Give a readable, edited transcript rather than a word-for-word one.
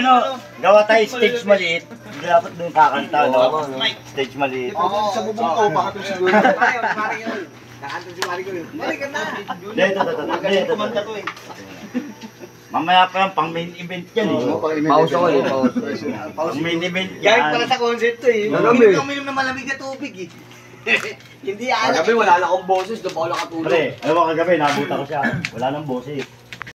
ano, gawa tayo stage maliit. Hindi dapat doon kakanta, no? Stage maliit. Sa bubong ko, baka ito siguro. Nakanta si Mario yun. Mali ka na. Dito. Mamaya pa yung pang main event yan eh. Pause ako eh, pause. Pang main event Gayag pala yan. sa concept to eh. Hindi ka uminom ng malamig na tubig eh. Hindi alak. Kagabi wala na akong boses, doon pa ako nakatulog. Pre, alam mo kagabi, nabuta ko siya. Wala nang boses.